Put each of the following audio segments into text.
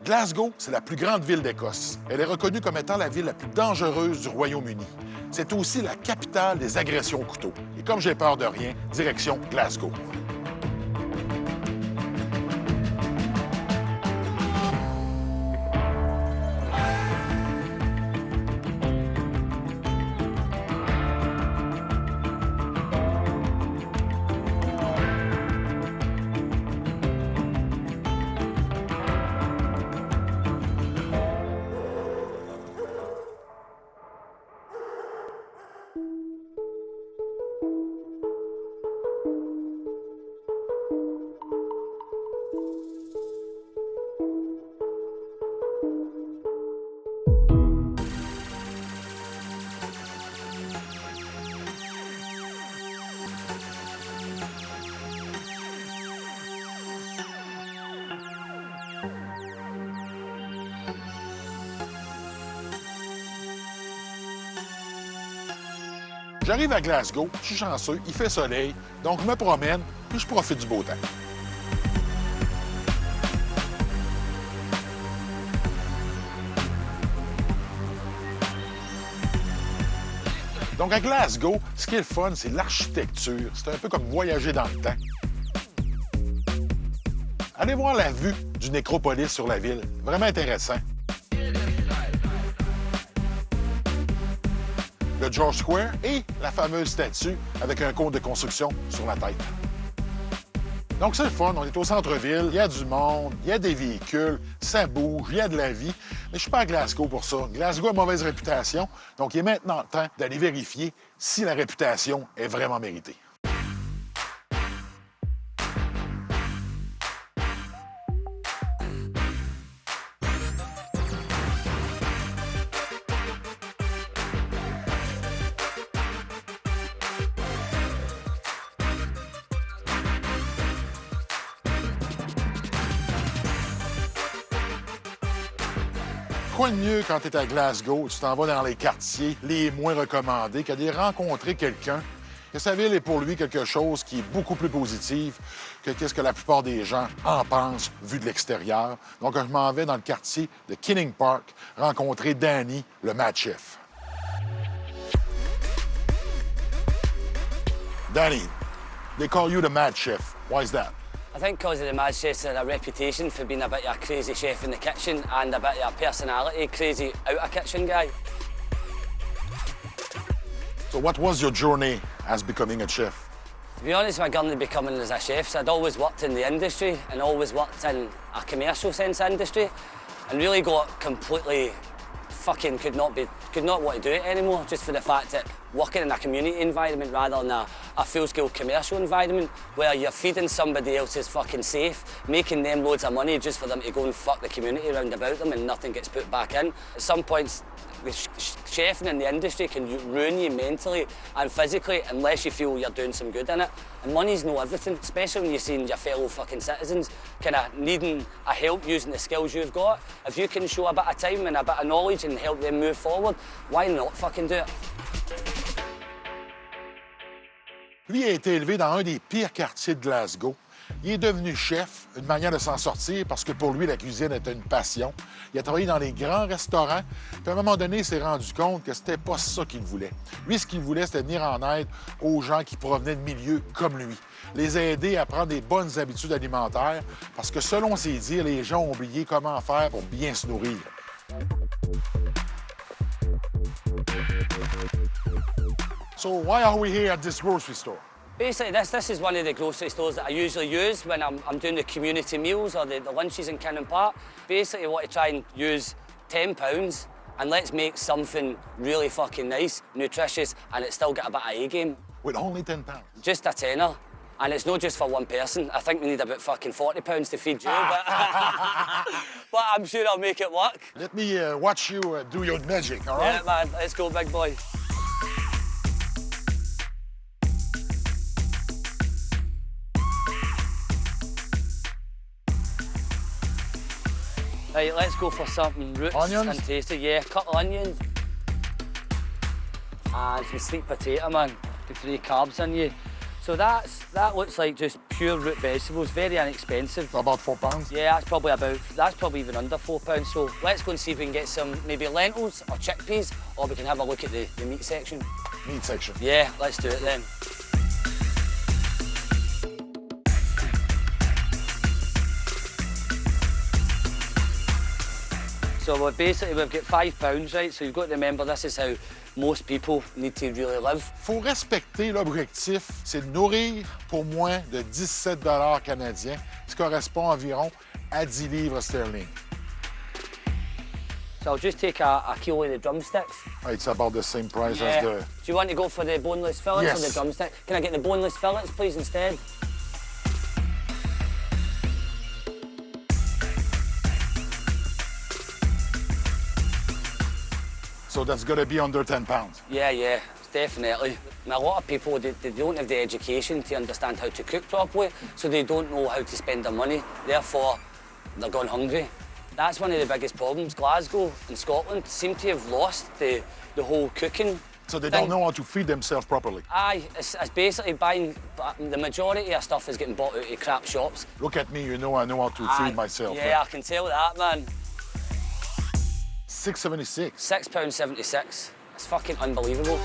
Glasgow, c'est la plus grande ville d'Écosse. Elle est reconnue comme étant la ville la plus dangereuse du Royaume-Uni. C'est aussi la capitale des agressions au couteau. Et comme j'ai peur de rien, direction Glasgow. J'arrive à Glasgow, je suis chanceux, il fait soleil, donc je me promène, puis je profite du beau temps. Donc à Glasgow, ce qui est le fun, c'est l'architecture. C'est un peu comme voyager dans le temps. Allez voir la vue du nécropolis sur la ville, vraiment intéressant. Le George Square et la fameuse statue avec un cône de construction sur la tête. Donc c'est le fun, on est au centre-ville, il y a du monde, il y a des véhicules, ça bouge, il y a de la vie. Mais je suis pas à Glasgow pour ça. Glasgow a mauvaise réputation, donc il est maintenant temps d'aller vérifier si la réputation est vraiment méritée. Quoi de mieux quand tu es à Glasgow, tu t'en vas dans les quartiers les moins recommandés, qu'à aller rencontrer quelqu'un, que sa ville est pour lui quelque chose qui est beaucoup plus positif que qu'est-ce que la plupart des gens en pensent vu de l'extérieur. Donc, je m'en vais dans le quartier de Kings Park rencontrer Danny, le Mad Chef. Danny, they call you the Mad Chef. Why is that? I think because of the Mad Chefs have a reputation for being a bit of a crazy chef in the kitchen and a bit of a personality, crazy out-of-kitchen guy. So what was your journey as becoming a chef? To be honest, my journey becoming as a chef, I'd always worked in the industry and always worked in a commercial sense industry and really got completely fucking could not want to do it anymore just for the fact that working in a community environment rather than a full-scale commercial environment where you're feeding somebody else's fucking safe, making them loads of money just for them to go and fuck the community around about them and nothing gets put back in. At some points, the chefing in the industry can ruin you mentally and physically unless you feel you're doing some good in it. And money's no everything, especially when you're seeing your fellow fucking citizens kind of needing a help using the skills you've got. If you can show a bit of time and a bit of knowledge and help them move forward, why not fucking do it? Lui a été élevé dans un des pires quartiers de Glasgow. Il est devenu chef, une manière de s'en sortir parce que pour lui, la cuisine était une passion. Il a travaillé dans les grands restaurants, puis à un moment donné, il s'est rendu compte que c'était pas ça qu'il voulait. Lui, ce qu'il voulait, c'était venir en aide aux gens qui provenaient de milieux comme lui. Les aider à prendre des bonnes habitudes alimentaires parce que, selon ses dires, les gens ont oublié comment faire pour bien se nourrir. So why are we here at this grocery store? Basically, this is one of the grocery stores that I usually use when I'm doing the community meals or the lunches in Kings Park. Basically, I want to try and use £10 and let's make something really fucking nice, nutritious, and it still get a bit of A-game. With only £10? Just a tenner. And it's not just for one person. I think we need about fucking £40 to feed you, but I'm sure I'll make it work. Let me watch you do your magic, all right? Yeah, man, let's go, big boy. Right, let's go for something roots onions? And tasty. Yeah, cut onions. And some sweet potato, man. The 3 carbs in you. So that looks like just pure root vegetables, very inexpensive. About £4? Yeah, that's probably even under £4. So let's go and see if we can get some maybe lentils or chickpeas, or we can have a look at the meat section. Meat section. Yeah, let's do it then. So we've got £5, right? So you've got to remember this is how most people need to really live. Faut respecter l'objectif, c'est de nourrir pour moins de 17 $ canadiens, ce qui correspond environ à 10 livres sterling. So I'll just take a kilo of the drumsticks. It's about the same price as the... Do you want to go for the boneless fillets Yes. or the drumstick? Can I get the boneless fillets, please, instead? So that's got to be under £10. Yeah, definitely. And a lot of people, they don't have the education to understand how to cook properly, so they don't know how to spend their money. Therefore, they're gone hungry. That's one of the biggest problems. Glasgow and Scotland seem to have lost the whole cooking. So they don't know how to feed themselves properly. Aye, it's basically buying, the majority of stuff is getting bought out of crap shops. Look at me, I know how to feed myself. Yeah, I can tell that, man. $6.76. £6.76. It's fucking unbelievable.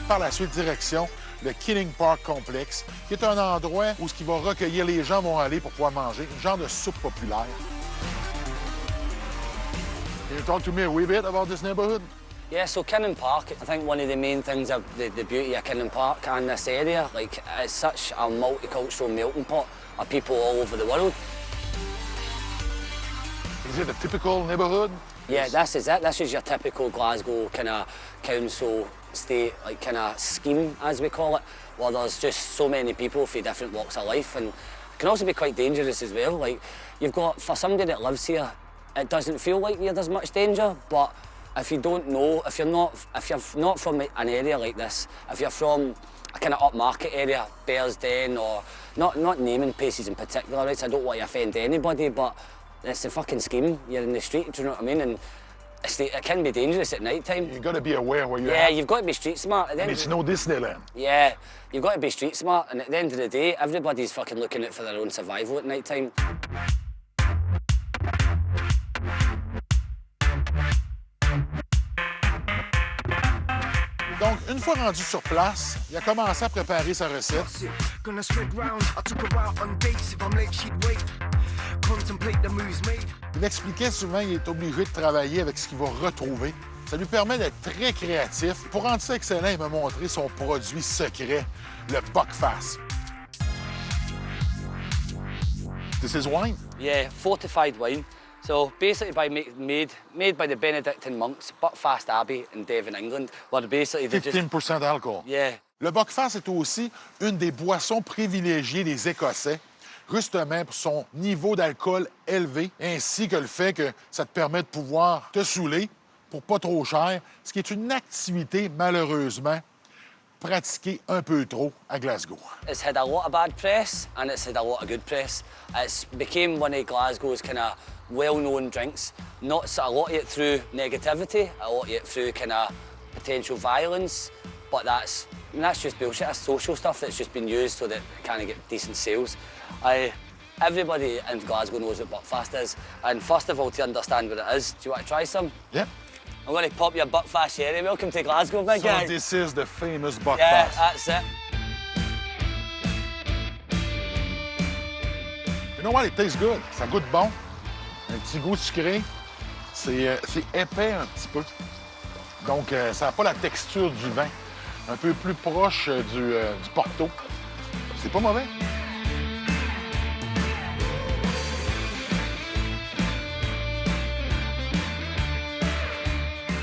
Par la suite, direction le Killing Park Complex, qui est un endroit où ce qui va recueillir les gens vont aller pour pouvoir manger, une genre de soupe populaire. Can you talk to me a wee bit about this neighborhood? Yeah, so Culinary Park, I think one of the main things of the beauty of Culinary Park and this area, like, it's such a multicultural melting pot of people all over the world. Is it a typical neighborhood? Yeah, this is it. This is your typical Glasgow kind of council state, like kind of scheme, as we call it, where there's just so many people from different walks of life, and it can also be quite dangerous as well. Like, you've got, for somebody that lives here, it doesn't feel like there's much danger, but if you don't know, if you're not from an area like this, if you're from a kind of upmarket area, Bearsden, or not naming places in particular, right? So I don't want to offend anybody, but it's a fucking scheme. You're in the street, do you know what I mean? And it can be dangerous at night time. You've got to be aware where you're Yeah, at. you've got to be street smart. And it's no Disneyland. Yeah, you've got to be street smart, and at the end of the day, everybody's fucking looking out for their own survival at night time. Donc, une fois rendu sur place, il a commencé à préparer sa recette. Il m'expliquait souvent qu'il est obligé de travailler avec ce qu'il va retrouver. Ça lui permet d'être très créatif. Pour rendre ça excellent, il m'a montré son produit secret, le buckfast. This is wine? Yeah, fortified wine. So basically made by the Benedictine monks, Buckfast Abbey in Devon, England, where basically they 15% d'alcool. Yeah. Le buckfast est aussi une des boissons privilégiées des Écossais, justement pour son niveau d'alcool élevé, ainsi que le fait que ça te permet de pouvoir te saouler pour pas trop cher, ce qui est une activité, malheureusement, pratiquée un peu trop à Glasgow. It's had a lot of bad press and it's had a lot of good press. It's became one of Glasgow's kind of well-known drinks. Not a lot of it through negativity, a lot of it through kind of potential violence, but that's just bullshit. That's social stuff that's just been used so that it kind of get decent sales. Everybody in Glasgow knows what Buckfast is, and first of all, to understand what it is, do you want to try some? Yeah. I'm going to pop your Buckfast cherry. Welcome to Glasgow, big guy. So this is the famous buckfast. Yeah, that's it. You know what? It tastes good. Ça goûte bon. Un petit goût sucré. C'est épais un petit peu. Donc, ça n'a pas la texture du vin. Un peu plus proche du Porto. C'est pas mauvais.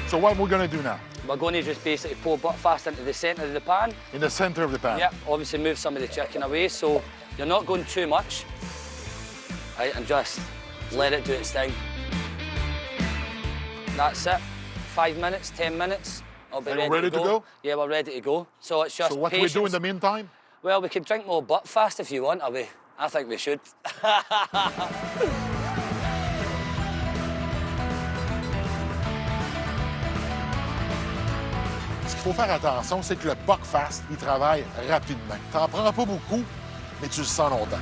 So what we're going to do now? We're going to just basically pour Buckfast into the centre of the pan. In the center of the pan? Yep, obviously move some of the chicken away, so you're not going too much. Right, and just let it do its thing. That's it. 5 minutes, 10 minutes. I'll be ready to go. Yeah, we're ready to go. So it's just So what patience. do we do in the meantime? Well, we could drink more Buckfast if you want, are we? I think we should. qu'il faut faire attention, c'est que le buckfast, il travaille rapidement. T'en prends pas beaucoup, mais tu le sens longtemps.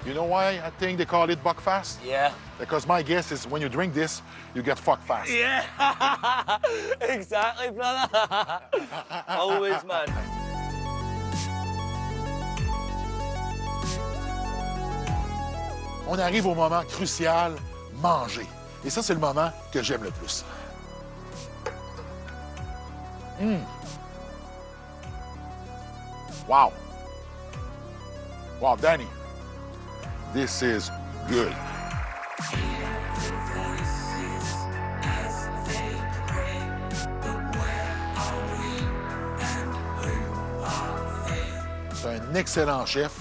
You know why I think they call it buckfast? Yeah. Because my guess is when you drink this, you get fucked fast. Yeah. Exactly, brother. Always, man. On arrive au moment crucial, manger. Et ça, c'est le moment que j'aime le plus. Wow. Wow, Danny. This is good. C'est un excellent chef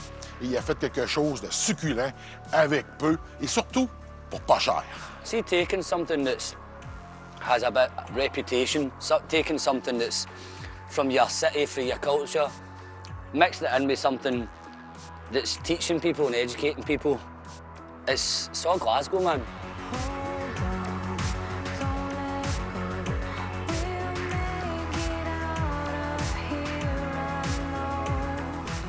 et il a fait quelque chose de succulent avec peu et surtout pour pas cher. See, taking something that's has a bit of reputation, taking something that's from your city, from your culture, mixing it in with something that's teaching people and educating people. It's all Glasgow, man.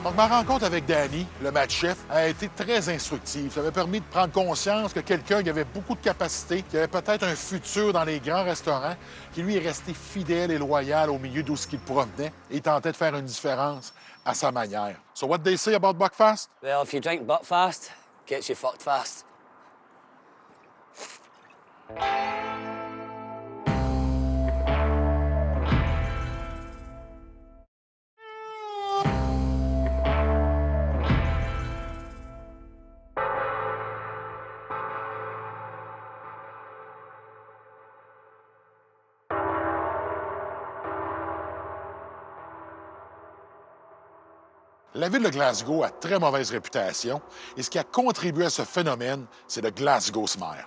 Donc, ma rencontre avec Danny, le match chef, a été très instructive. Ça m'a permis de prendre conscience que quelqu'un qui avait beaucoup de capacités, qui avait peut-être un futur dans les grands restaurants, qui lui est resté fidèle et loyal au milieu d'où ce qu'il provenait et tentait de faire une différence à sa manière. So what they say about buckfast? Well, if you drink butt fast, gets you fucked fast. La ville de Glasgow a très mauvaise réputation et ce qui a contribué à ce phénomène, c'est le Glasgow Smile.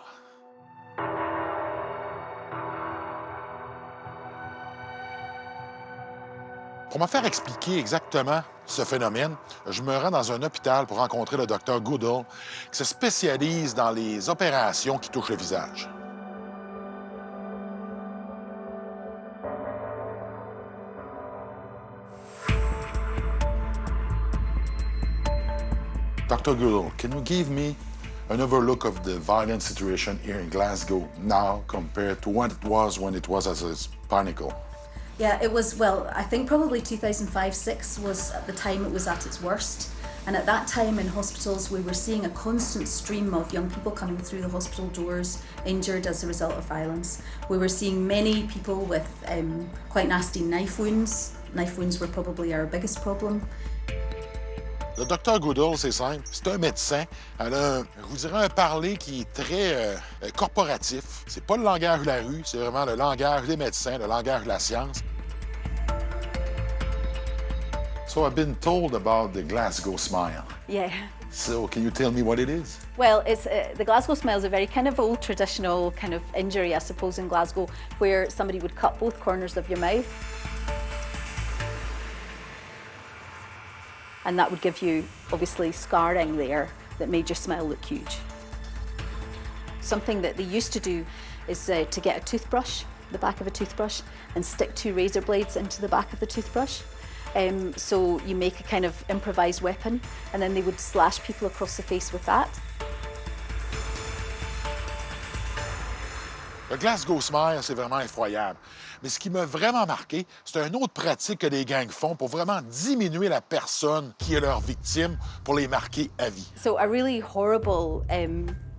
Pour me faire expliquer exactement ce phénomène, je me rends dans un hôpital pour rencontrer le docteur Goodall, qui se spécialise dans les opérations qui touchent le visage. Dr. Goodall, can you give me an overlook of the violent situation here in Glasgow now compared to what it was when it was as a pinnacle? Yeah, it was, well, I think probably 2005-06 was at the time it was at its worst. And at that time in hospitals, we were seeing a constant stream of young people coming through the hospital doors, injured as a result of violence. We were seeing many people with quite nasty knife wounds. Knife wounds were probably our biggest problem. Le docteur Goodall, c'est simple, c'est un médecin. Elle a, je vous dirais, un parler qui est très corporatif. C'est pas le langage de la rue, c'est vraiment le langage des médecins, le langage de la science. So I've been told about the Glasgow Smile. Yeah. So can you tell me what it is? Well, it's the Glasgow Smile is a very kind of old traditional kind of injury, I suppose, in Glasgow, where somebody would cut both corners of your mouth. And that would give you, obviously, scarring there that made your smile look huge. Something that they used to do is to get a toothbrush, the back of a toothbrush, and stick two razor blades into the back of the toothbrush. So you make a kind of improvised weapon, and then they would slash people across the face with that. Le Glasgow Smile, c'est vraiment effroyable. Mais ce qui m'a vraiment marqué, c'est une autre pratique que les gangs font pour vraiment diminuer la personne qui est leur victime pour les marquer à vie. So a really horrible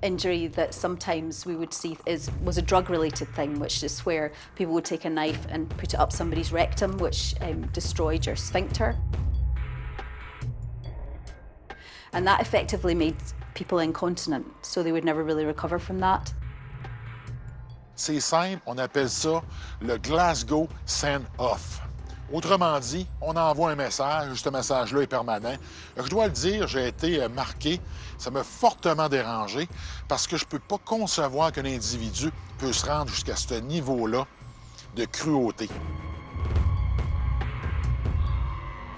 injury that sometimes we would see was a drug-related thing, which is where people would take a knife and put it up somebody's rectum, which destroyed your sphincter. And that effectively made people incontinent, so they would never really recover from that. C'est simple, on appelle ça le Glasgow Send-Off. Autrement dit, on envoie un message, ce message-là est permanent. Je dois le dire, j'ai été marqué, ça m'a fortement dérangé parce que je ne peux pas concevoir qu'un individu peut se rendre jusqu'à ce niveau-là de cruauté.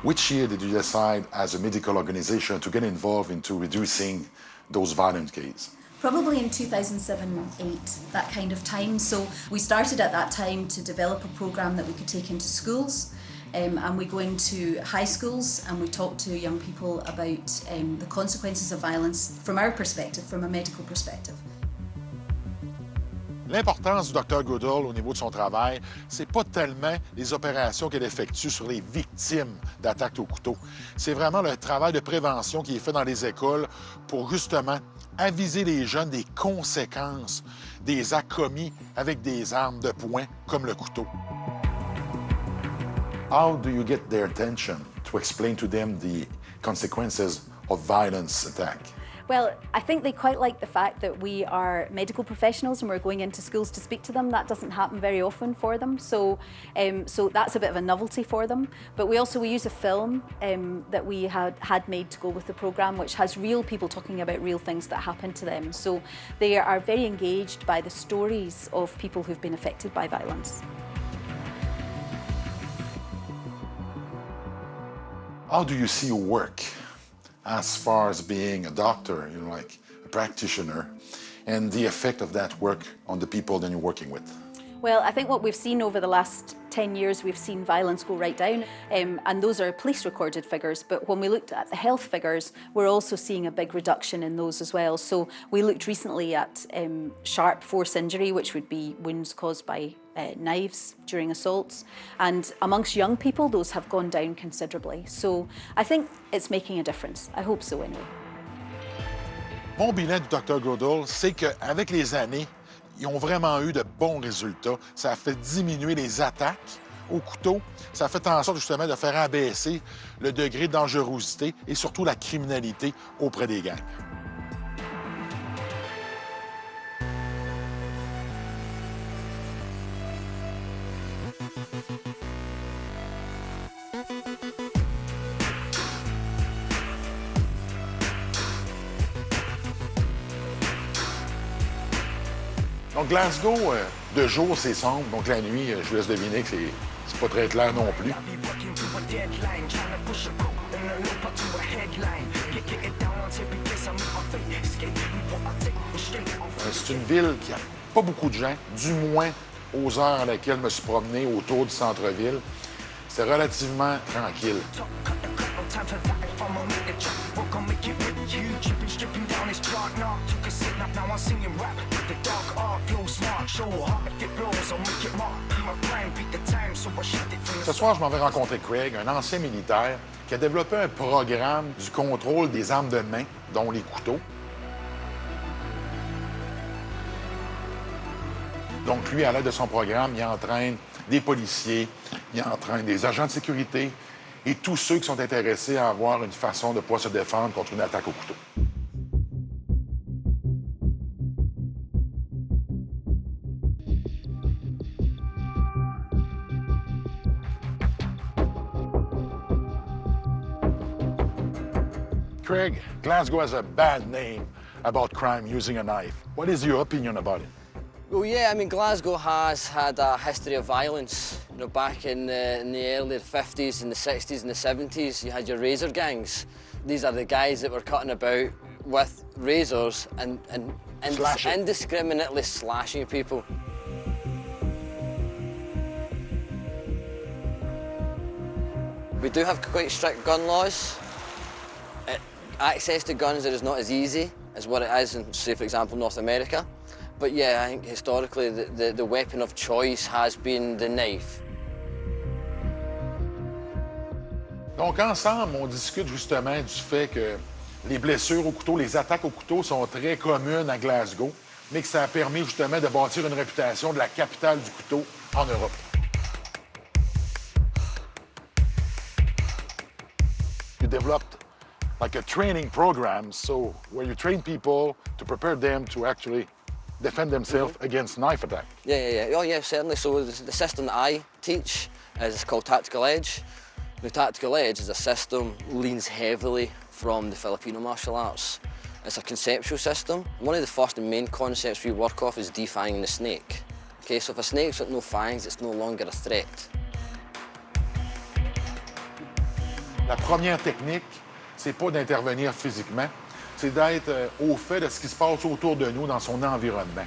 Which year did you decide as a medical organization to get involved into reducing those violent cases? Probably in 2007-8, that kind of time. So we started at that time to develop a program that we could take into schools. And we go into high schools and we talk to young people about the consequences of violence from our perspective, from a medical perspective. L'importance du Dr Goodall au niveau de son travail, c'est pas tellement les opérations qu'elle effectue sur les victimes d'attaques au couteau. C'est vraiment le travail de prévention qui est fait dans les écoles pour justement aviser les jeunes des conséquences des actes commis avec des armes de poing comme le couteau. How do you get their attention to explain to them the consequences of violence attack? Well, I think they quite like the fact that we are medical professionals and we're going into schools to speak to them. That doesn't happen very often for them, so that's a bit of a novelty for them. But we use a film that we had made to go with the programme, which has real people talking about real things that happen to them. So they are very engaged by the stories of people who've been affected by violence. How do you see your work as far as being a doctor, you know, like a practitioner, and the effect of that work on the people that you're working with? Well, I think what we've seen over the last 10 years, we've seen violence go right down, and those are police recorded figures. But when we looked at the health figures, we're also seeing a big reduction in those as well. So we looked recently at sharp force injury, which would be wounds caused by knives during assaults. And amongst young people, those have gone down considerably. So I think it's making a difference. I hope so anyway. Mon bilan du Dr Goodall, c'est qu'avec les années, ils ont vraiment eu de bons résultats. Ça a fait diminuer les attaques au couteau. Ça a fait en sorte justement de faire abaisser le degré de dangerosité et surtout la criminalité auprès des gangs. Donc, Glasgow, de jour, c'est sombre. Donc, la nuit, je vous laisse deviner que c'est pas très clair non plus. C'est une ville qui a pas beaucoup de gens, du moins aux heures à laquelle je me suis promené autour du centre-ville. C'est relativement tranquille. Ce soir, je m'en vais rencontrer Craig, un ancien militaire qui a développé un programme du contrôle des armes de main, dont les couteaux. Donc, lui, à l'aide de son programme, il entraîne des policiers, il entraîne des agents de sécurité et tous ceux qui sont intéressés à avoir une façon de pouvoir se défendre contre une attaque au couteau. Craig, Glasgow has a bad name about crime using a knife. What is your opinion about it? Well, yeah, I mean, Glasgow has had a history of violence. You know, back in the early 50s and the 60s and the 70s, you had your razor gangs. These are the guys that were cutting about with razors and indiscriminately slashing people. We do have quite strict gun laws. Access to guns is not as easy as what it is in, say, for example, North America. But yeah, I think historically the weapon of choice has been the knife. Donc, ensemble, on discute justement du fait que les blessures au couteau, les attaques au couteau sont très communes à Glasgow, mais que ça a permis justement de bâtir une réputation de la capitale du couteau en Europe. You developed like a training program, so where you train people to prepare them to actually defend themselves against knife attack. Yeah. Oh, yeah, certainly. So the system that I teach is called Tactical Edge. The Tactical Edge is a system leans heavily from the Filipino martial arts. It's a conceptual system. One of the first and main concepts we work off is defanging the snake. Okay, so if a snake's got no fangs, it's no longer a threat. La première technique, c'est pas d'intervenir physiquement, c'est d'être au fait de ce qui se passe autour de nous dans son environnement.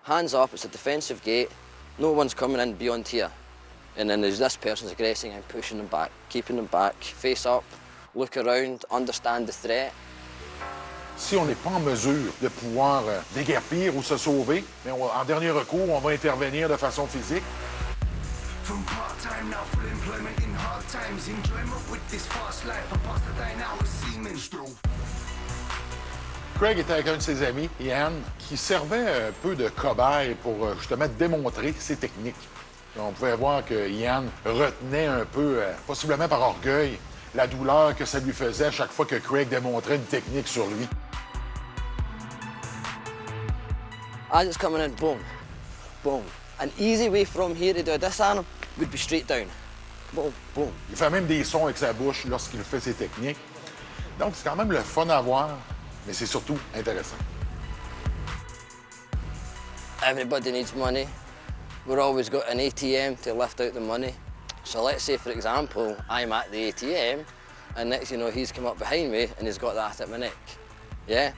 Hands up, it's a defensive gate. No one's coming in beyond here. And then there's this person's aggressing and pushing them back, keeping them back, face up, look around, understand the threat. Si on n'est pas en mesure de pouvoir déguerpir ou se sauver, mais en dernier recours, on va intervenir de façon physique. From part-time now, full employment in hard times. Enjoyment with this fast life. I passed the day now with semen still. Craig était avec un de ses amis, Ian, qui servait un peu de cobaye pour justement démontrer ses techniques. On pouvait voir que Ian retenait un peu, possiblement par orgueil, la douleur que ça lui faisait à chaque fois que Craig démontrait une technique sur lui. As it's coming in, boom, boom. An easy way from here to do a disarm would be straight down. Boom, boom. Il fait même des sons avec sa bouche lorsqu'il fait ses techniques. Donc, c'est quand même le fun à voir, mais c'est surtout intéressant. Everybody needs money. We're always got an ATM to lift out the money. So let's say, for example, I'm at the ATM, and next you know, he's come up behind me and he's got that at my neck. Yeah?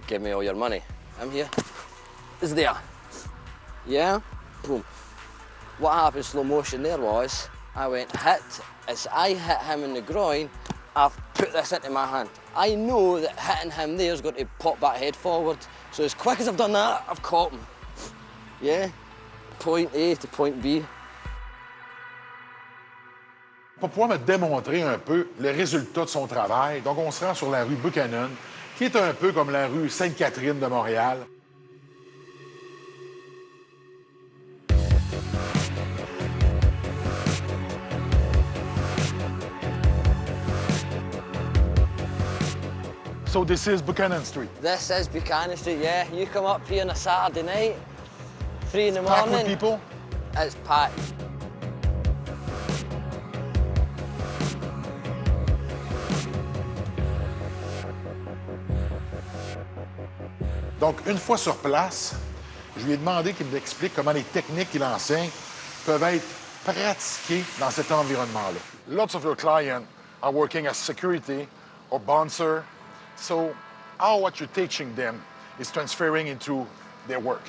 Give me all your money. I'm here. It's there. Yeah? Boom. What happened slow motion there was, I went hit. As I hit him in the groin, I've put this into my hand. I know that hitting him there is going to pop that head forward. So as quick as I've done that, I've caught him. Yeah? Point A to point B. Pour pouvoir me démontrer un peu le résultat de son travail, donc on se rend sur la rue Buchanan, qui est un peu comme la rue Sainte-Catherine de Montréal. So this is Buchanan Street. This is Buchanan Street, yeah. You come up here on a Saturday night, 3 in the Packed with morning. people. It's packed. Donc, une fois sur place, je lui ai demandé qu'il m'explique comment les techniques qu'il enseigne peuvent être pratiquées dans cet environnement-là. Lots of your clients are working as security or bouncer, so how what you're teaching them is transferring into their work?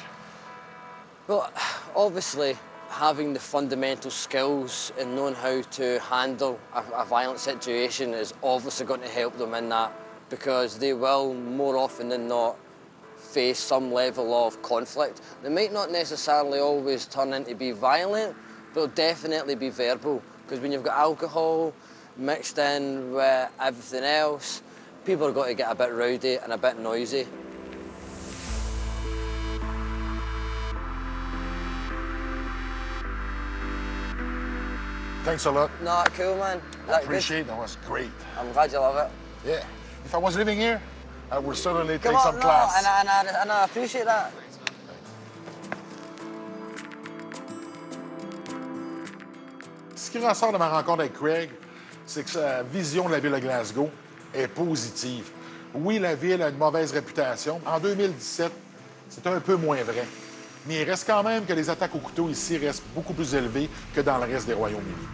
Well, obviously, having the fundamental skills and knowing how to handle a violent situation is obviously going to help them in that, because they will, more often than not, face some level of conflict. They might not necessarily always turn into be violent, but it'll definitely be verbal, because when you've got alcohol mixed in with everything else, people are going to get a bit rowdy and a bit noisy. Thanks a lot. No, cool, man. I appreciate it. That was great. I'm glad you love it. Yeah. If I was living here, I would certainly Come take on, some no, class. and I appreciate that. Ce qui ressort de ma rencontre avec Craig, c'est que sa vision de la ville de Glasgow est positive. Oui, la ville a une mauvaise réputation. En 2017, c'est un peu moins vrai. Mais il reste quand même que les attaques au couteau ici restent beaucoup plus élevées que dans le reste des Royaumes-Unis.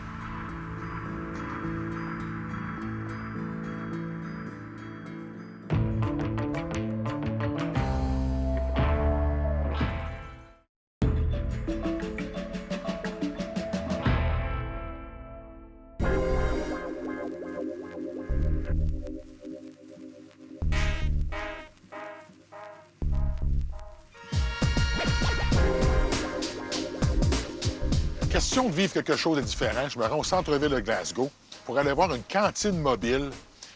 Question de vivre quelque chose de différent, je me rends au centre-ville de Glasgow pour aller voir une cantine mobile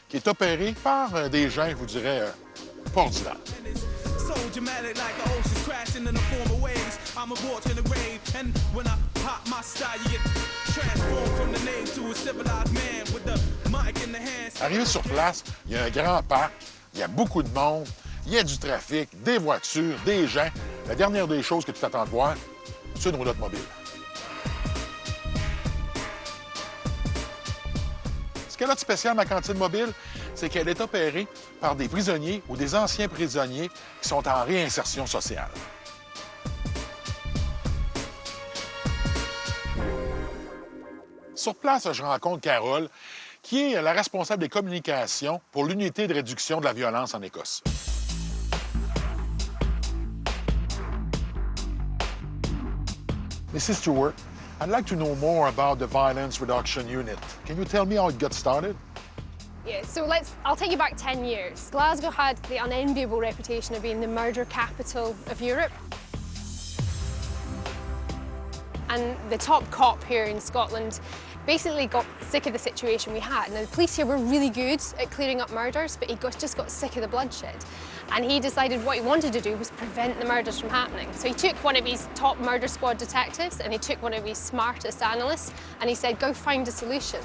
qui est opérée par des gens, je vous dirais, pas ordinaires. So dramatic like the oceans crashing in the former waves. I'm a walk in the grave, and when I pop my style, you get transformed from the name to a civilized man with the mic in the hands. Arrivé sur place, il y a un grand parc, il y a beaucoup de monde, il y a du trafic, des voitures, des gens. La dernière des choses que tu t'attends de voir, c'est une roulotte mobile. Ce qu'elle a de spécial, ma cantine mobile, c'est qu'elle est opérée par des prisonniers ou des anciens prisonniers qui sont en réinsertion sociale. Sur place, je rencontre Carole, qui est la responsable des communications pour l'unité de réduction de la violence en Écosse. Mrs. Stewart, I'd like to know more about the Violence Reduction Unit. Can you tell me how it got started? Yeah, so I'll take you back 10 years. Glasgow had the unenviable reputation of being the murder capital of Europe. And the top cop here in Scotland basically got sick of the situation we had. Now, the police here were really good at clearing up murders, but he just got sick of the bloodshed. And he decided what he wanted to do was prevent the murders from happening. So he took one of his top murder squad detectives and he took one of his smartest analysts and he said, go find a solution.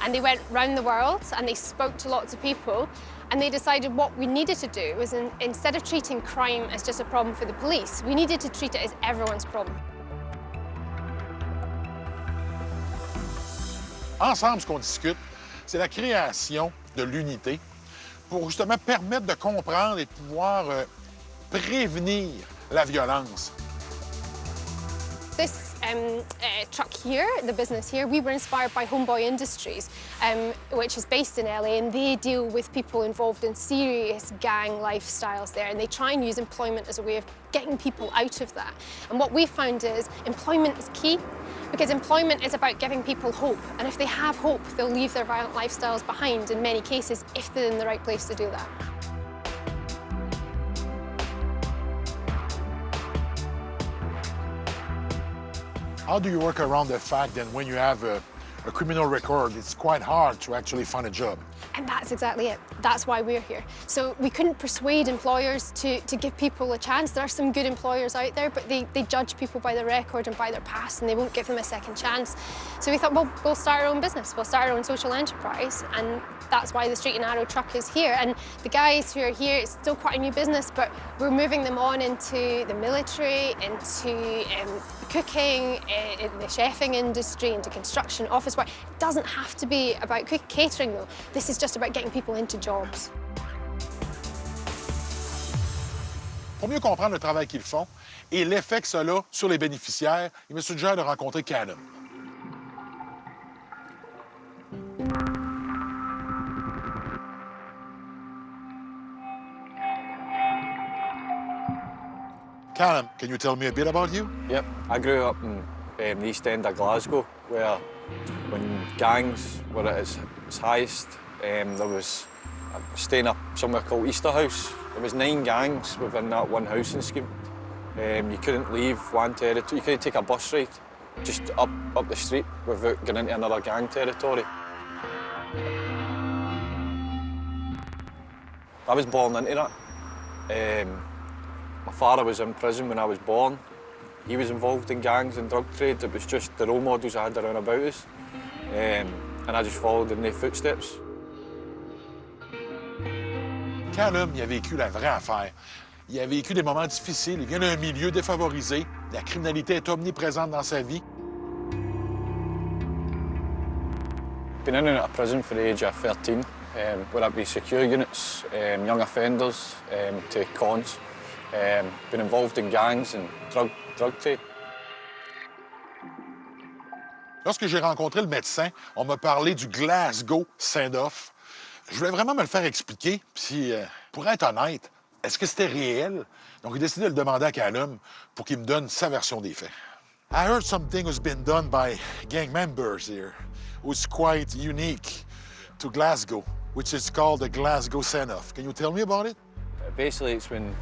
And they went round the world and they spoke to lots of people and they decided what we needed to do was instead of treating crime as just a problem for the police, we needed to treat it as everyone's problem. Ensemble, ce qu'on discute, c'est la création de l'unité pour justement permettre de comprendre et de pouvoir prévenir la violence. This truck here, the business here, we were inspired by Homeboy Industries, which is based in LA, and they deal with people involved in serious gang lifestyles there, and they try and use employment as a way of getting people out of that. And what we found is employment is key, because employment is about giving people hope, and if they have hope, they'll leave their violent lifestyles behind in many cases if they're in the right place to do that. How do you work around the fact that when you have a criminal record, it's quite hard to actually find a job? And that's exactly it. That's why we're here. So we couldn't persuade employers to give people a chance. There are some good employers out there, but they judge people by their record and by their past, and they won't give them a second chance. So we thought, well, we'll start our own business. We'll start our own social enterprise, and that's why the Straight and Narrow truck is here. And the guys who are here, it's still quite a new business, but we're moving them on into the military, into cooking, in the chefing industry, into construction, office work. It doesn't have to be about catering, though. This is just about getting people into jobs. Pour mieux comprendre le travail qu'ils font et l'effet que cela a sur les bénéficiaires, il me suggère de rencontrer Callum. Callum, can you tell me a bit about you? Yep, I grew up in the East End of Glasgow, where when gangs were at its highest, there was staying up somewhere called Easterhouse. There was 9 gangs within that one housing scheme. You couldn't leave one territory. You couldn't take a bus ride just up the street without going into another gang territory. I was born into that. My father was in prison when I was born. He was involved in gangs and drug trade. It was just the role models I had around about us. And I just followed in their footsteps. Callum, il a vécu la vraie affaire. Il a vécu des moments difficiles. Il vient d'un milieu défavorisé. La criminalité est omniprésente dans sa vie. Been in and out of prison for the age of 13, whether it be secure units, young offenders, to cons. Been involved in gangs and drug trade. Lorsque j'ai rencontré le médecin, on m'a parlé du Glasgow send-off. Je voulais vraiment me le faire expliquer. Puis, pour être honnête, est-ce que c'était réel? Donc, j'ai décidé de le demander à Callum pour qu'il me donne sa version des faits. I heard something has been done by gang members here, who's quite unique to Glasgow, which is called the Glasgow send-off. Can you tell me about it? Basically, it's when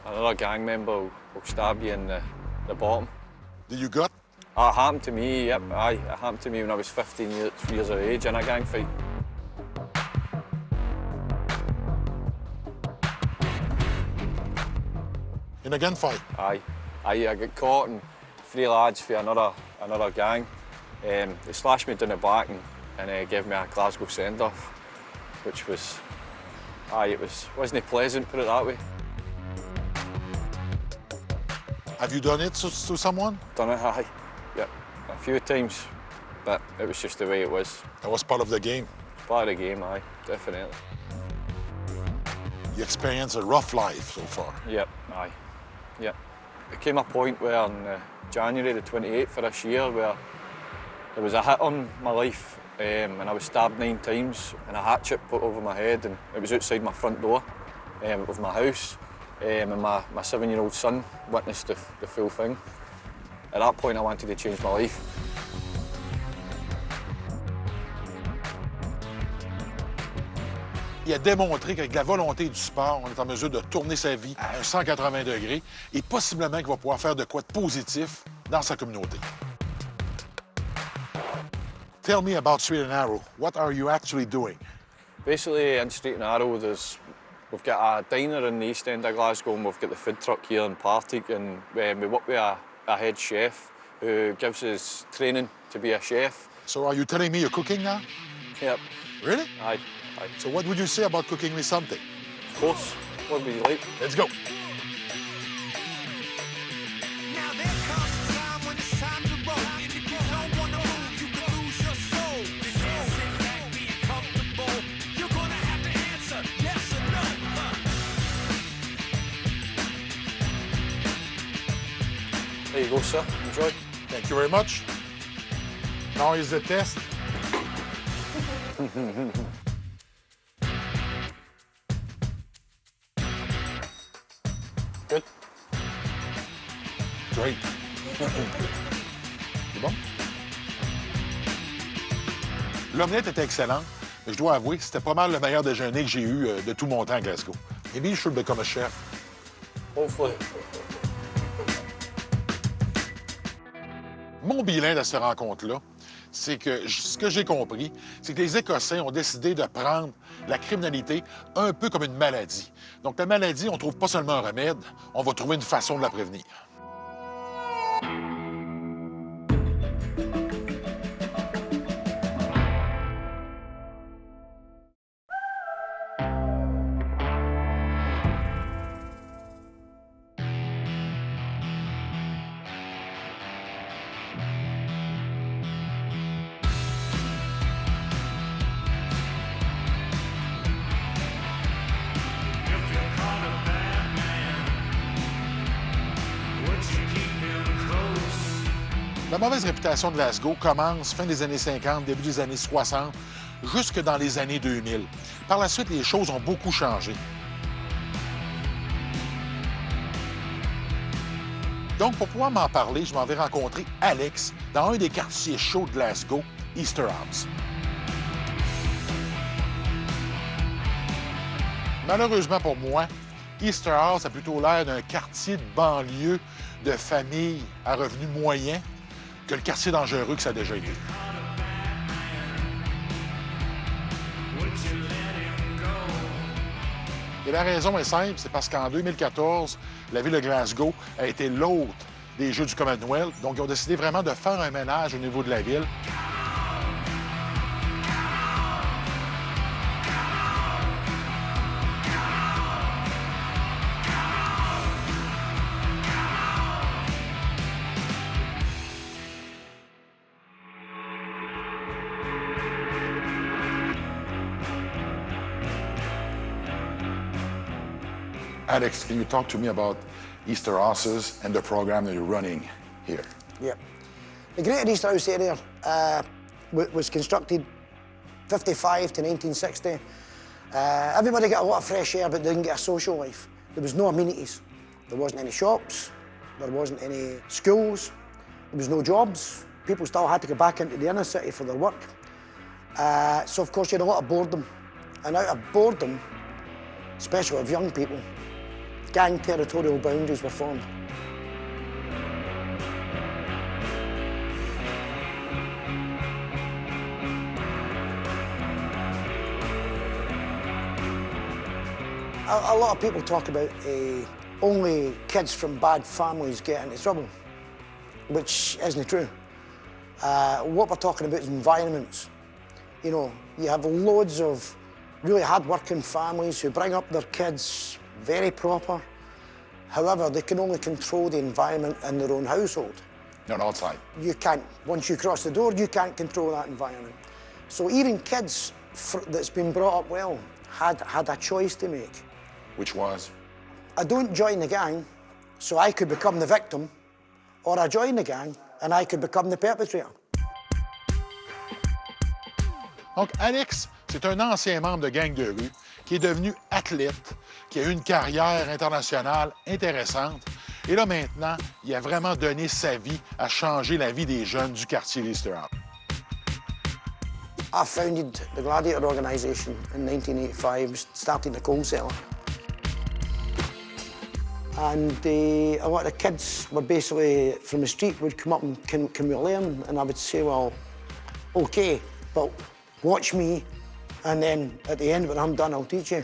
another gang member will stab you in the bottom. Did you gut? It happened to me, yep. It happened to me when I was 15 years of age in a gang fight. In a gunfight? Aye. I got caught and 3 lads for another gang. They slashed me down the back and gave me a Glasgow send-off, which was, it wasn't pleasant, put it that way. Have you done it to someone? Done it, aye. Yep, a few times, but it was just the way it was. That was part of the game. Part of the game, aye, definitely. You experienced a rough life so far. Yep, aye, yep. There came a point where on January the 28th of this year where there was a hit on my life and I was stabbed 9 times and a hatchet put over my head, and it was outside my front door of my house, and my 7-year-old son witnessed the full thing. At that point, I wanted to change my life. Il a démontré qu'avec la volonté du sport, on est en mesure de tourner sa vie à un 180 degrés et possiblement qu'il va pouvoir faire de quoi de positif dans sa communauté. Tell me about Straight and Narrow. What are you actually doing? Basically, in Straight and Narrow, we've got a diner in the east end of Glasgow, and we've got the food truck here in Partick, and we work with a head chef who gives us training to be a chef. So are you telling me you're cooking now? Yep. Really? Aye. So what would you say about cooking me something? Of course. What would you like? Let's go. Now there comes a time when it's time to roll. And if you don't want to move, you can lose your soul. You can't sit back being comfortable. You're gonna have to answer yes or no. There you go, sir. Enjoy. Thank you very much. Now is the test. Good. Great. C'est bon? L'omelette était excellente, mais je dois avouer que c'était pas mal le meilleur déjeuner que j'ai eu de tout mon temps à Glasgow. Maybe you should become a chef. Hopefully. Mon bilan de cette rencontre-là, c'est que ce que j'ai compris, c'est que les Écossais ont décidé de prendre la criminalité un peu comme une maladie. Donc la maladie, on ne trouve pas seulement un remède, on va trouver une façon de la prévenir. La mauvaise réputation de Glasgow commence fin des années 50, début des années 60, jusque dans les années 2000. Par la suite, les choses ont beaucoup changé. Donc, pour pouvoir m'en parler, je m'en vais rencontrer Alex dans un des quartiers chauds de Glasgow, Easterhouse. Malheureusement pour moi, Easterhouse a plutôt l'air d'un quartier de banlieue de familles à revenus moyens que le quartier dangereux que ça a déjà été. Et la raison est simple, c'est parce qu'en 2014, la ville de Glasgow a été l'hôte des Jeux du Commonwealth, donc ils ont décidé vraiment de faire un ménage au niveau de la ville. Alex, can you talk to me about Easterhouses and the program that you're running here? Yeah. The Greater Easterhouse area was constructed 55 to 1960. Everybody got a lot of fresh air, but they didn't get a social life. There was no amenities. There wasn't any shops. There wasn't any schools. There was no jobs. People still had to go back into the inner city for their work. So, of course, you had a lot of boredom. And out of boredom, especially with young people, gang territorial boundaries were formed. A lot of people talk about only kids from bad families get into trouble, which isn't true. What we're talking about is environments. You know, you have loads of really hard-working families who bring up their kids very proper. However, they can only control the environment in their own household. Not outside. You can't. Once you cross the door, you can't control that environment. So even kids that's been brought up well had a choice to make. Which was? I don't join the gang, so I could become the victim, or I join the gang and I could become the perpetrator. Donc, Alex, c'est un ancien membre de gang de rue qui est devenu athlète, qui a eu une carrière internationale intéressante. Et là, maintenant, il a vraiment donné sa vie à changer la vie des jeunes du quartier d'Easterhouse. I founded the Gladiator organisation in 1985, starting the coal cellar. And a lot of the kids were basically from the street would come up and can we learn? And I would say, well, OK, but watch me, and then at the end when I'm done, I'll teach you.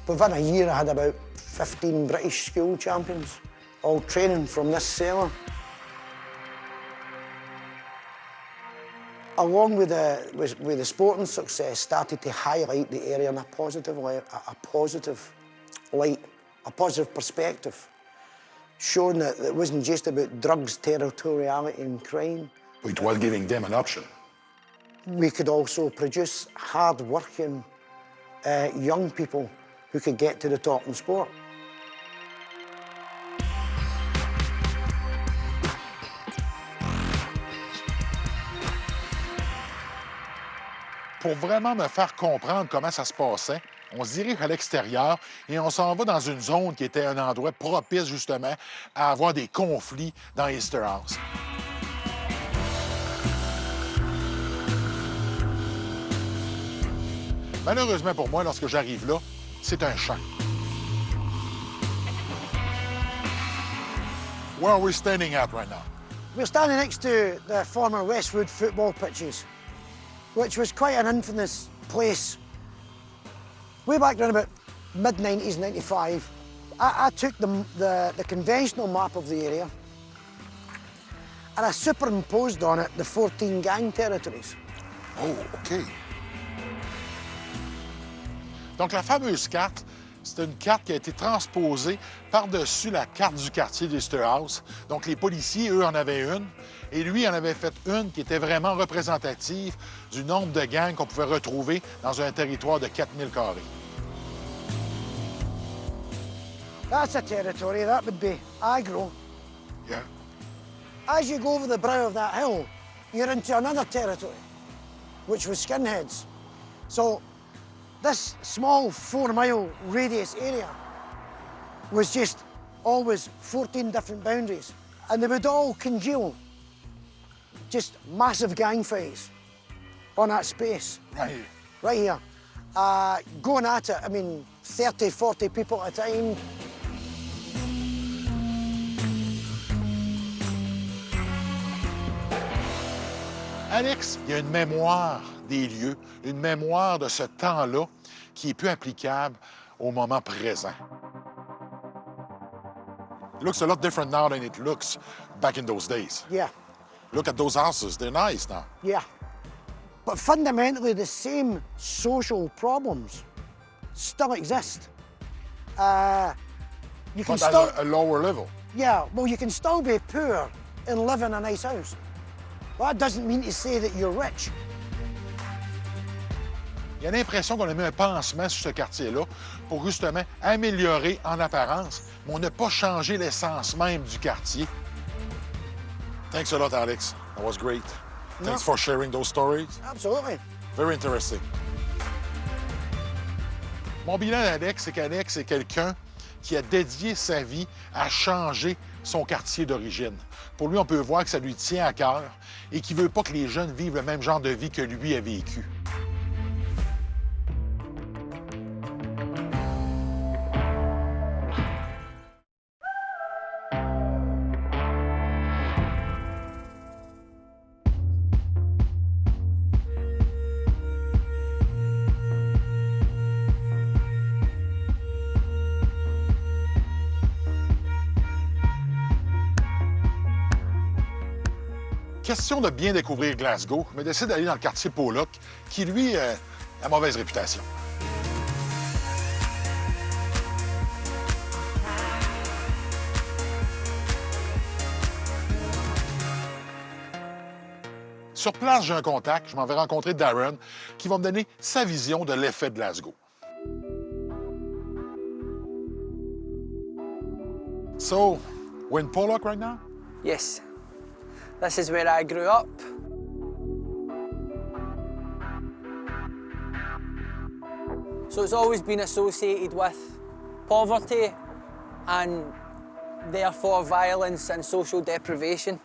Within a year, I had about 15 British school champions, all training from this cellar. Along with the sporting success, started to highlight the area in a positive light, a positive perspective, showing that it wasn't just about drugs, territoriality and crime. It was giving them an option. We could also produce hard-working young people who could get to the top in sport. Pour vraiment me faire comprendre comment ça se passait, on se dirige à l'extérieur et on s'en va dans une zone qui était un endroit propice, justement, à avoir des conflits dans Easterhouse. Malheureusement pour moi, lorsque j'arrive là, c'est un champ. Where are we standing at right now? We're standing next to the former Westwood football pitches, which was quite an infamous place. Way back around about mid-90s, 95, I took the conventional map of the area and I superimposed on it the 14 gang territories. Oh, OK. Donc, la fameuse carte, c'est une carte qui a été transposée par-dessus la carte du quartier d'Easterhouse. Donc, les policiers, eux, en avaient une, et lui en avait fait une qui était vraiment représentative du nombre de gangs qu'on pouvait retrouver dans un territoire de 4000 carrés. That's a territory, that would be aggro. Yeah. As you go over the brow of that hill, you're into another territory, which was skinheads. So this small 4-mile radius area was just always 14 different boundaries, and they would all congeal. Just massive gang fights on that space. Right here. Right here. Going at it, I mean, 30, 40 people at a time. Alex, il y a une mémoire des lieux, une mémoire de ce temps-là qui est plus applicable au moment présent. It looks a lot different now than it looks back in those days. Yeah, Look at those houses, they're nice now. yeah. But fundamentally, the same social problems still exist. You can But still, at a lower level. yeah, well, you can still be poor and live in a nice house. Well, that doesn't mean to say that you're rich. Il y a l'impression qu'on a mis un pansement sur ce quartier-là pour justement améliorer en apparence, mais on n'a pas changé l'essence même du quartier. Thanks a lot, Alex. That was great. Thanks for sharing those stories. Absolutely. Very interesting. Mon bilan d'Alex, c'est qu'Alex est quelqu'un qui a dédié sa vie à changer son quartier d'origine. Pour lui, on peut voir que ça lui tient à cœur et qu'il ne veut pas que les jeunes vivent le même genre de vie que lui a vécu. Question de bien découvrir Glasgow, mais décide d'aller dans le quartier Pollock, qui, lui, a mauvaise réputation. Sur place, j'ai un contact. Je m'en vais rencontrer Darren, qui va me donner sa vision de l'effet de Glasgow. So, we're in Pollock right now? Yes. This is where I grew up. So it's always been associated with poverty and therefore violence and social deprivation.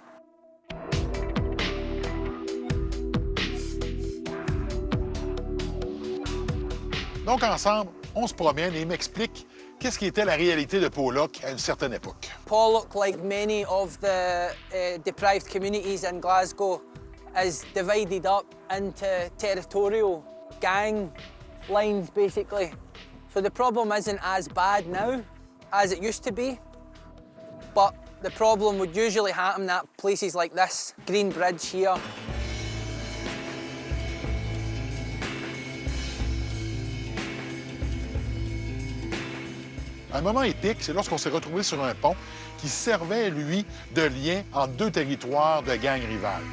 Donc, ensemble, on se promène et il m'explique qu'est-ce qui était la réalité de Pollock à une certaine époque. Pollock, like many of the deprived communities in Glasgow, is divided up into territorial gang lines, basically. So the problem isn't as bad now as it used to be, but the problem would usually happen at places like this, Green Bridge here. Un moment épique, c'est lorsqu'on s'est retrouvé sur un pont qui servait, lui, de lien entre deux territoires de gangs rivales.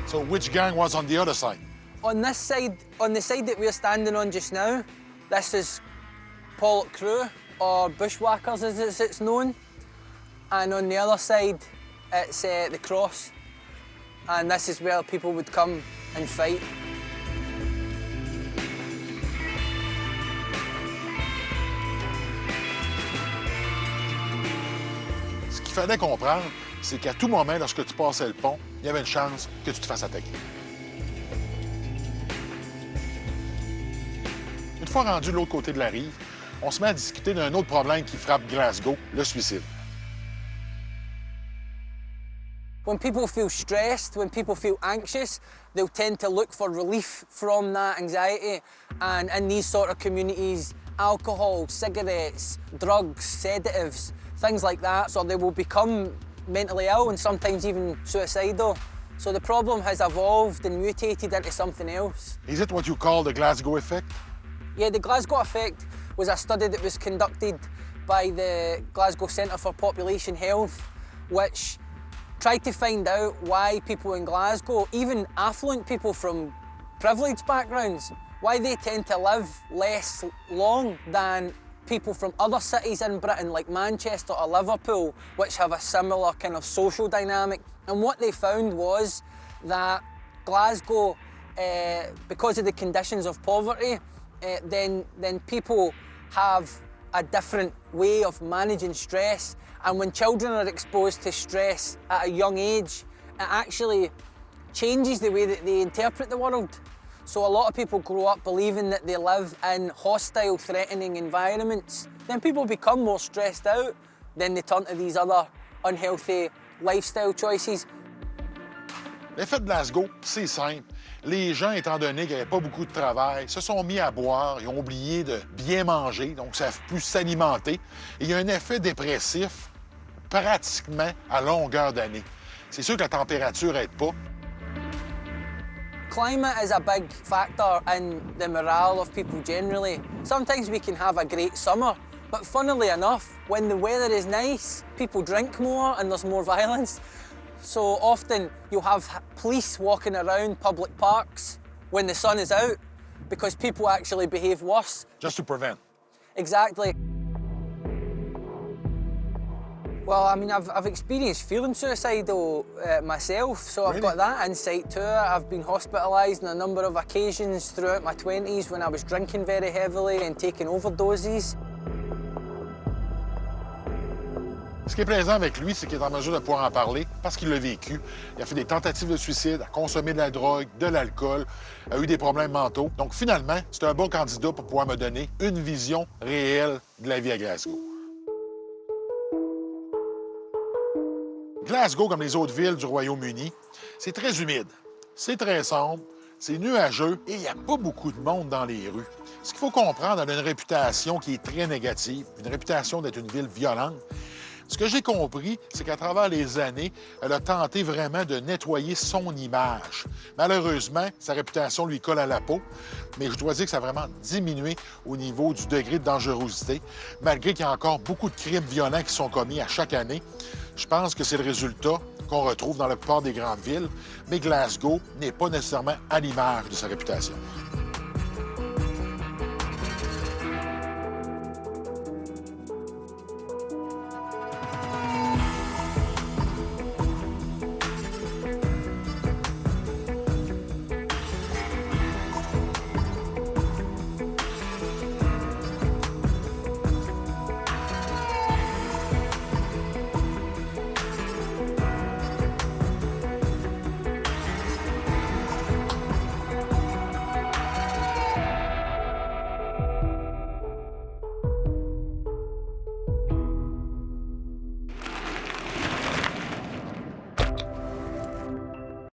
So which gang was on the other side? On this side, on the side that we're standing on just now, this is Pollock Crew, or Bushwhackers as it's known. And on the other side, it's the Cross. And this is where people would come and fight. Ce qu'il fallait comprendre, c'est qu'à tout moment, lorsque tu passais le pont, il y avait une chance que tu te fasses attaquer. Une fois rendu de l'autre côté de la rive, on se met à discuter d'un autre problème qui frappe Glasgow, le suicide. When people feel stressed, when people feel anxious, they'll tend to look for relief from that anxiety. And in these sort of communities, alcohol, cigarettes, drugs, sedatives, things like that, so they will become mentally ill and sometimes even suicidal. So the problem has evolved and mutated into something else. Is it what you call the Glasgow effect? Yeah, the Glasgow effect was a study that was conducted by the Glasgow Centre for Population Health, which tried to find out why people in Glasgow, even affluent people from privileged backgrounds, why they tend to live less long than people from other cities in Britain, like Manchester or Liverpool, which have a similar kind of social dynamic. And what they found was that Glasgow, because of the conditions of poverty, then people have a different way of managing stress. And when children are exposed to stress at a young age, it actually changes the way that they interpret the world. So a lot of people grow up believing that they live in hostile, threatening environments. Then people become more stressed out, then they turn to these other unhealthy lifestyle choices. L'effet de Glasgow, c'est simple. Les gens, étant donné qu'il n'y avait pas beaucoup de travail, se sont mis à boire, ils ont oublié de bien manger, donc ça ne savent plus s'alimenter. Et il y a un effet dépressif pratiquement à longueur d'année. C'est sûr que la température n'aide pas. Climate is a big factor in the morale of people generally. Sometimes we can have a great summer, but funnily enough, when the weather is nice, people drink more and there's more violence. So often you'll have police walking around public parks when the sun is out because people actually behave worse. Just to prevent. Exactly. Well, I mean, I've experienced feeling suicidal myself, so Really? I've got that insight to it. I've been hospitalised on a number of occasions throughout my 20s when I was drinking very heavily and taking overdoses. Ce qui est plaisant avec lui, c'est qu'il est en mesure de pouvoir en parler parce qu'il l'a vécu. Il a fait des tentatives de suicide, a consommé de la drogue, de l'alcool, a eu des problèmes mentaux. Donc finalement, c'est un bon candidat pour pouvoir me donner une vision réelle de la vie à Glasgow. Glasgow, comme les autres villes du Royaume-Uni, c'est très humide, c'est très sombre, c'est nuageux et il n'y a pas beaucoup de monde dans les rues. Ce qu'il faut comprendre, elle a une réputation qui est très négative, une réputation d'être une ville violente. Ce que j'ai compris, c'est qu'à travers les années, elle a tenté vraiment de nettoyer son image. Malheureusement, sa réputation lui colle à la peau, mais je dois dire que ça a vraiment diminué au niveau du degré de dangerosité, malgré qu'il y a encore beaucoup de crimes violents qui sont commis à chaque année. Je pense que c'est le résultat qu'on retrouve dans la plupart des grandes villes, mais Glasgow n'est pas nécessairement à l'image de sa réputation.